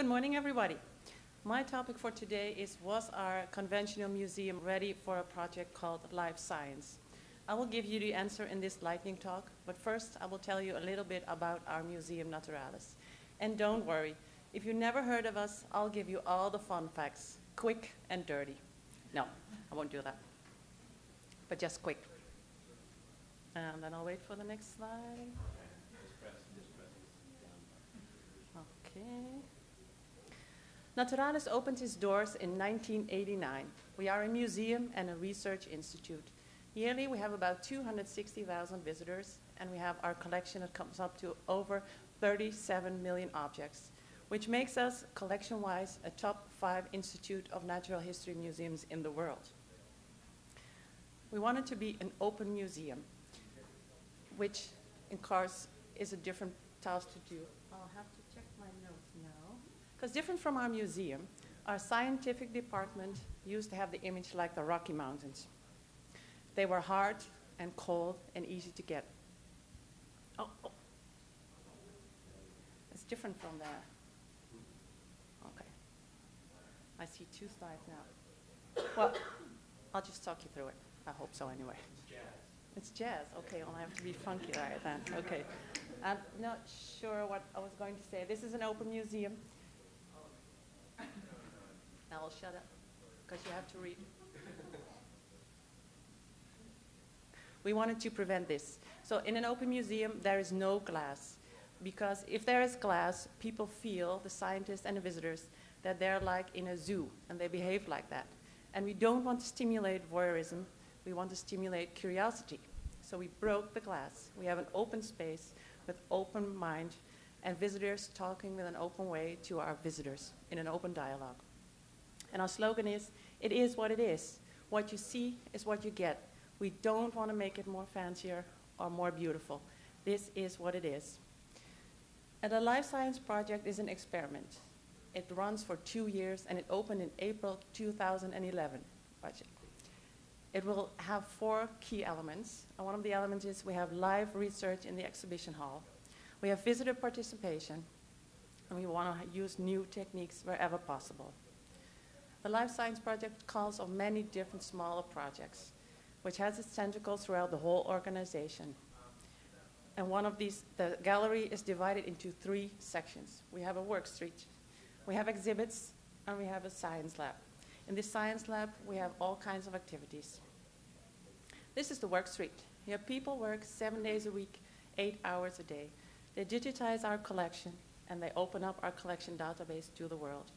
Good morning, everybody. My topic for today is, was our conventional museum ready for a project called LiveScience? I will give you the answer in this lightning talk, but first I will tell you a little bit about our museum Naturalis. And don't worry, if you never heard of us, I'll give you all the fun facts, quick and dirty. No, I won't do that, but just quick. And then I'll wait for the next slide. Okay. Naturalis opened its doors in 1989. We are a museum and a research institute. Yearly, we have about 260,000 visitors, and we have our collection that comes up to over 37 million objects, which makes us, collection-wise, a top 5 institute of natural history museums in the world. We wanted to be an open museum, which, in course, is a different task to do. I'll have to check my notes now. Because different from our museum, our scientific department used to have the image like the Rocky Mountains. They were hard and cold and easy to get. Oh. It's different from there. Okay. I see 2 slides now. Well, I'll just talk you through it. I hope so anyway. It's jazz. It's jazz. Okay, well, I have to be funky right then. Okay. I'm not sure what I was going to say. This is an open museum. Now I'll shut up, because you have to read. We wanted to prevent this. So in an open museum, there is no glass. Because if there is glass, people feel, the scientists and the visitors, that they're like in a zoo, and they behave like that. And we don't want to stimulate voyeurism. We want to stimulate curiosity. So we broke the glass. We have an open space with open mind, and visitors talking with an open way to our visitors in an open dialogue. And our slogan is, it is what it is. What you see is what you get. We don't want to make it more fancier or more beautiful. This is what it is. And the LiveScience project is an experiment. It runs for 2 years, and it opened in April 2011. It will have 4 key elements. And one of the elements is we have live research in the exhibition hall. We have visitor participation, and we want to use new techniques wherever possible. The LiveScience project calls on many different smaller projects, which has its tentacles throughout the whole organization. And one of these, the gallery is divided into 3 sections. We have a work street, we have exhibits, and we have a science lab. In this science lab, we have all kinds of activities. This is the work street. Here people work 7 days a week, 8 hours a day. They digitize our collection, and they open up our collection database to the world.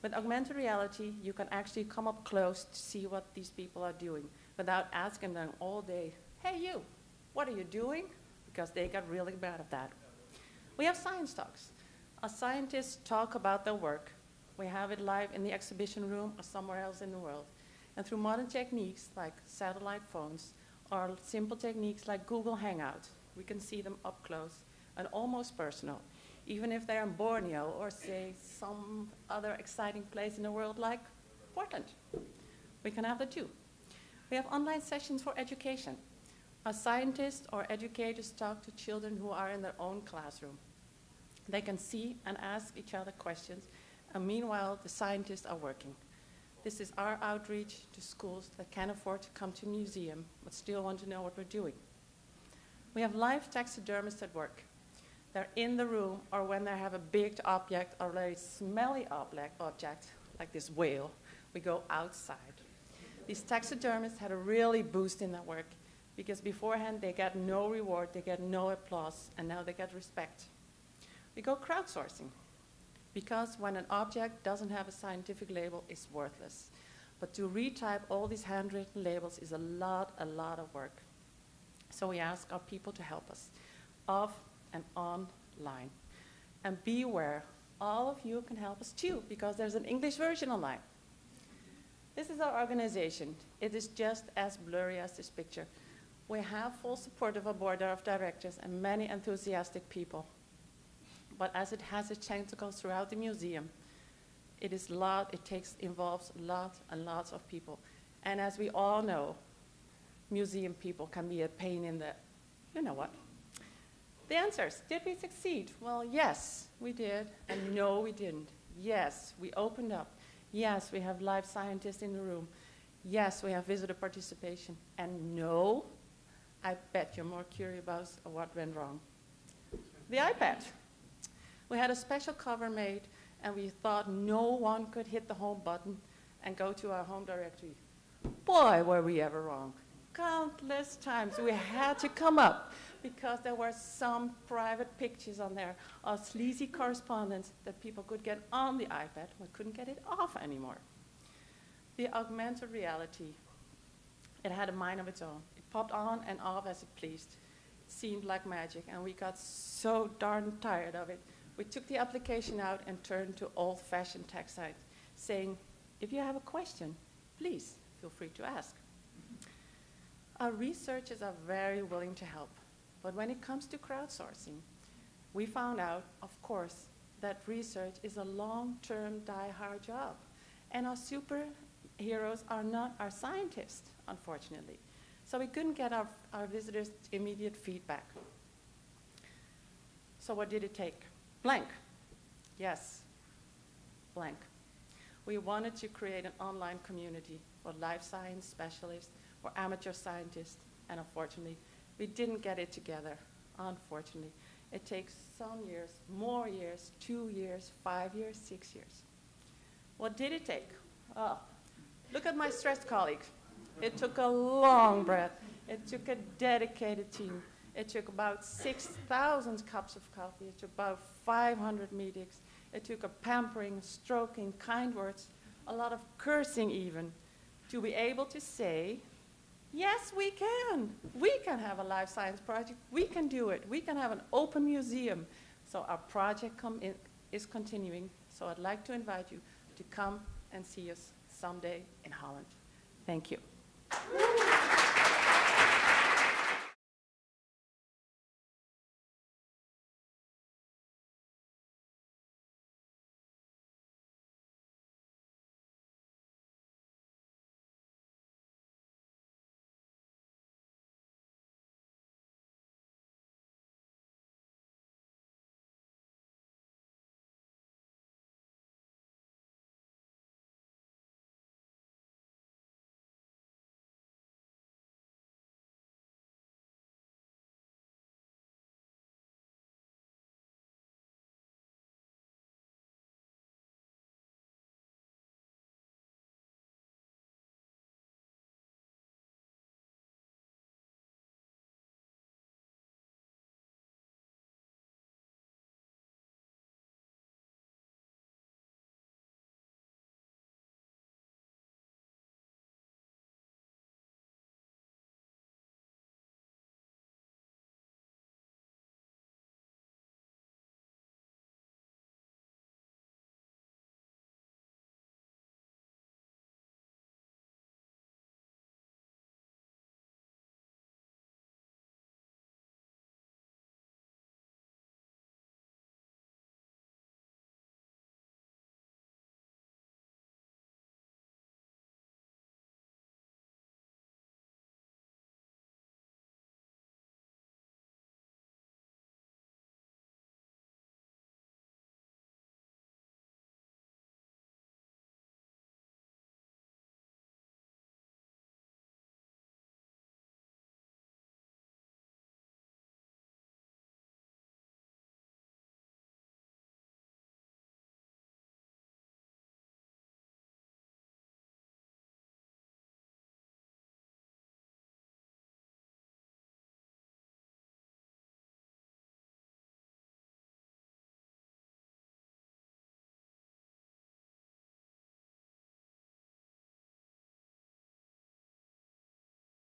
With augmented reality, you can actually come up close to see what these people are doing without asking them all day, hey you, what are you doing? Because they got really bad at that. We have science talks. Our scientists talk about their work. We have it live in the exhibition room or somewhere else in the world. And through modern techniques like satellite phones or simple techniques like Google Hangout, we can see them up close and almost personal, even if they're in Borneo or, say, some other exciting place in the world like Portland. We can have the 2. We have online sessions for education. Our scientists or educators talk to children who are in their own classroom. They can see and ask each other questions, and meanwhile, the scientists are working. This is our outreach to schools that can't afford to come to a museum, but still want to know what we're doing. We have live taxidermists at work. They're in the room, or when they have a big object or a very smelly object, like this whale, we go outside. These taxidermists had a really boost in their work, because beforehand they got no reward, they get no applause, and now they get respect. We go crowdsourcing, because when an object doesn't have a scientific label, it's worthless. But to retype all these handwritten labels is a lot of work. So we ask our people to help us, off and online. And beware, all of you can help us too, because there's an English version online. This is our organization. It is just as blurry as this picture. We have full support of our board of directors and many enthusiastic people. But as it has its tentacles throughout the museum, involves lots and lots of people. And as we all know, museum people can be a pain in the, you know what. The answers, did we succeed? Well, yes, we did, and no, we didn't. Yes, we opened up. Yes, we have live scientists in the room. Yes, we have visitor participation. And no, I bet you're more curious about what went wrong. The iPad. We had a special cover made, and we thought no one could hit the home button and go to our home directory. Boy, were we ever wrong. Countless times we had to come up because there were some private pictures on there of sleazy correspondence that people could get on the iPad but couldn't get it off anymore. The augmented reality, it had a mind of its own. It popped on and off as it pleased. It seemed like magic, and we got so darn tired of it. We took the application out and turned to old-fashioned text sites, saying, if you have a question, please feel free to ask. Our researchers are very willing to help, but when it comes to crowdsourcing, we found out, of course, that research is a long-term, die-hard job, and our superheroes are not our scientists, unfortunately. So we couldn't get our visitors immediate feedback. So what did it take? Blank. Yes, blank. We wanted to create an online community for life science specialists, for amateur scientists, and unfortunately, we didn't get it together, unfortunately. It takes some years, more years, 2 years, 5 years, 6 years. What did it take? Oh, look at my stressed colleagues. It took a long breath. It took a dedicated team. It took about 6,000 cups of coffee. It took about 500 meetings. It took a pampering, stroking, kind words, a lot of cursing even, to be able to say, yes, we can. We can have a life science project. We can do it. We can have an open museum. So our project is continuing. So I'd like to invite you to come and see us someday in Holland. Thank you.